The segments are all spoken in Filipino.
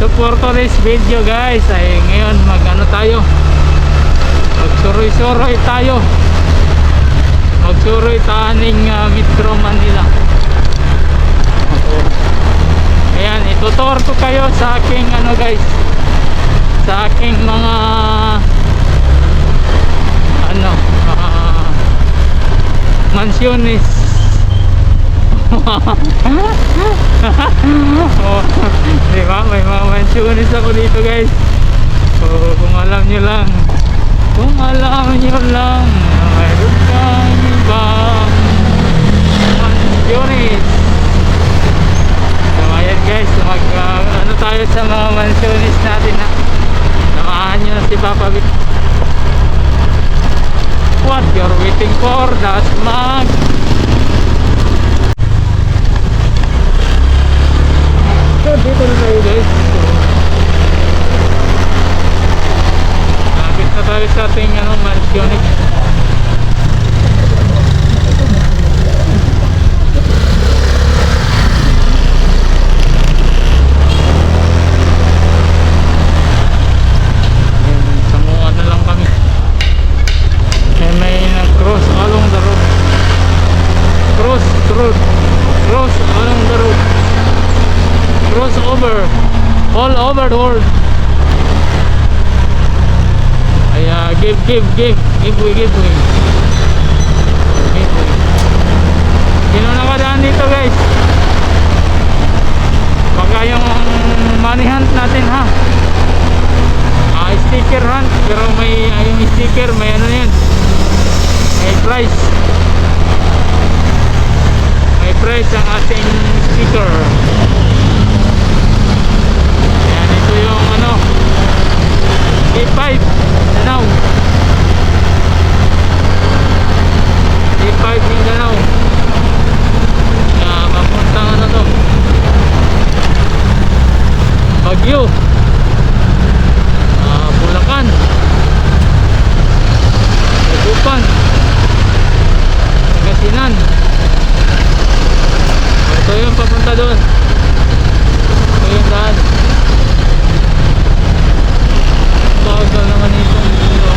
So for today's video guys ay ngayon mag-ano tayo, magsuroy-suroy tayo, magsuroy taning Metro Manila. Ayan, itutur ko kayo sa aking ano guys, sa aking mga ano mansyones. Oh, diba? May mga mansyones ako dito guys. So kung alam nyo lang, kung alam nyo lang na mayroon kang ibang mansyones. So ayan guys, mag ano tayo sa mga mansyones natin na samahan nyo na si Papa Vic. What you're waiting for, that's mag so dito na tayo guys. So nakapit na tayo sa ating ano, mansyones. All over the world. Ay, give way. Sino nakadaan dito guys? Baka yung money hunt natin ha. Sticker hunt, pero may yung sticker may ano yan, may price. May price ang ating sticker. Ito yung ano, A5 Mindanao, A5 Mindanao na mapuntang ano to, Baguio, Bulacan, Dagupan, Pangasinan. Ito yung papunta doon. Ito yung daan. Bagal naman itong dito.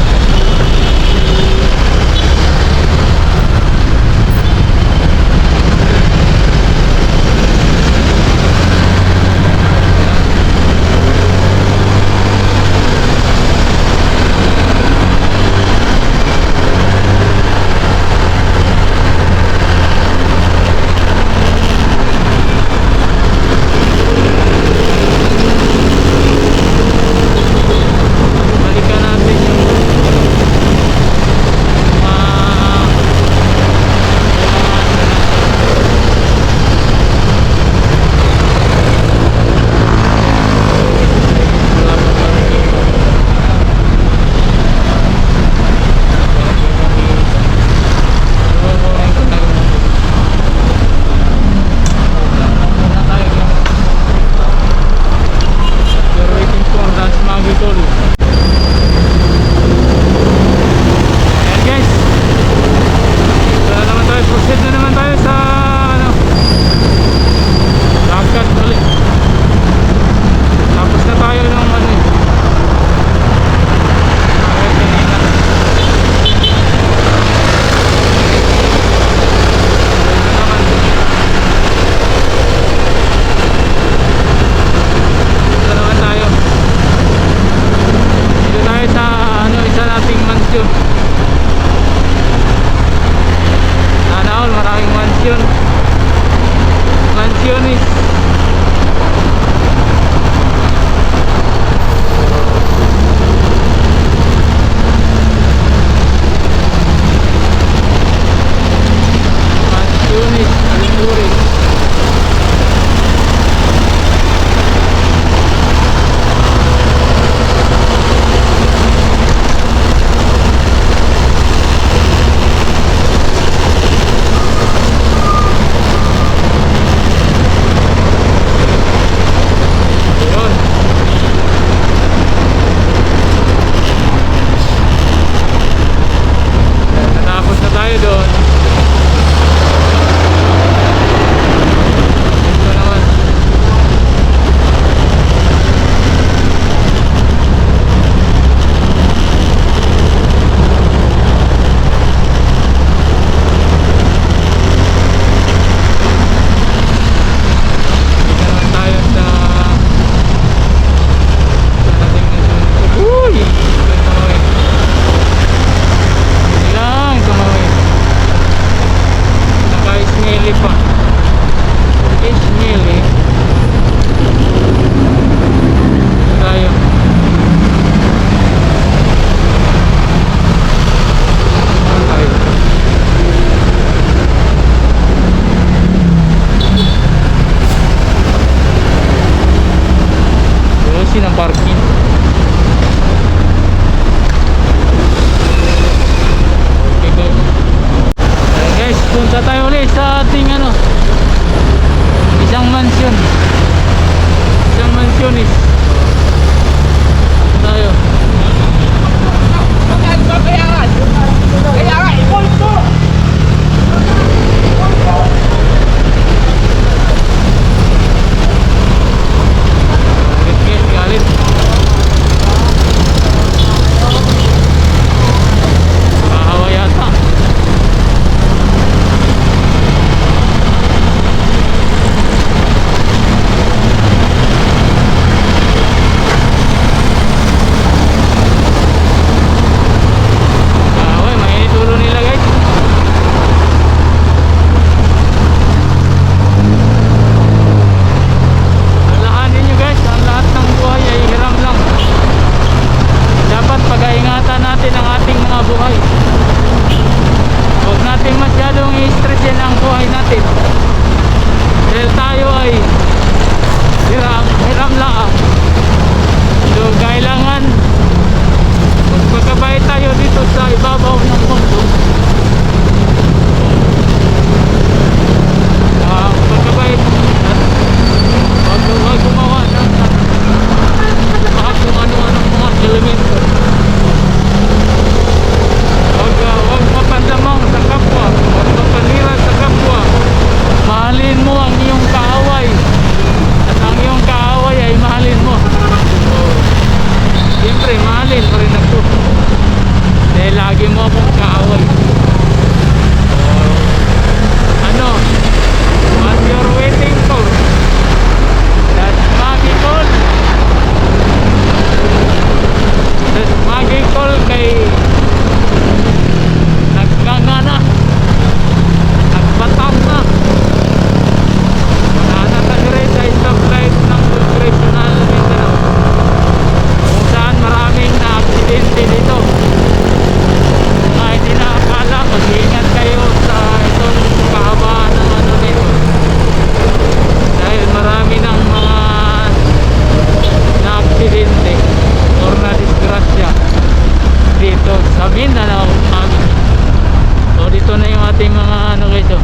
nating mga ano guys, oh.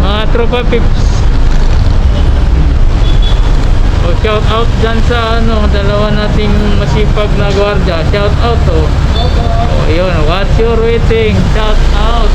Mga tropa pips. Oh, shout out dyan sa ano, dalawa nating masipag na gwardiya. Shout out, oh. Oh, yun, what's your rating? Shout out.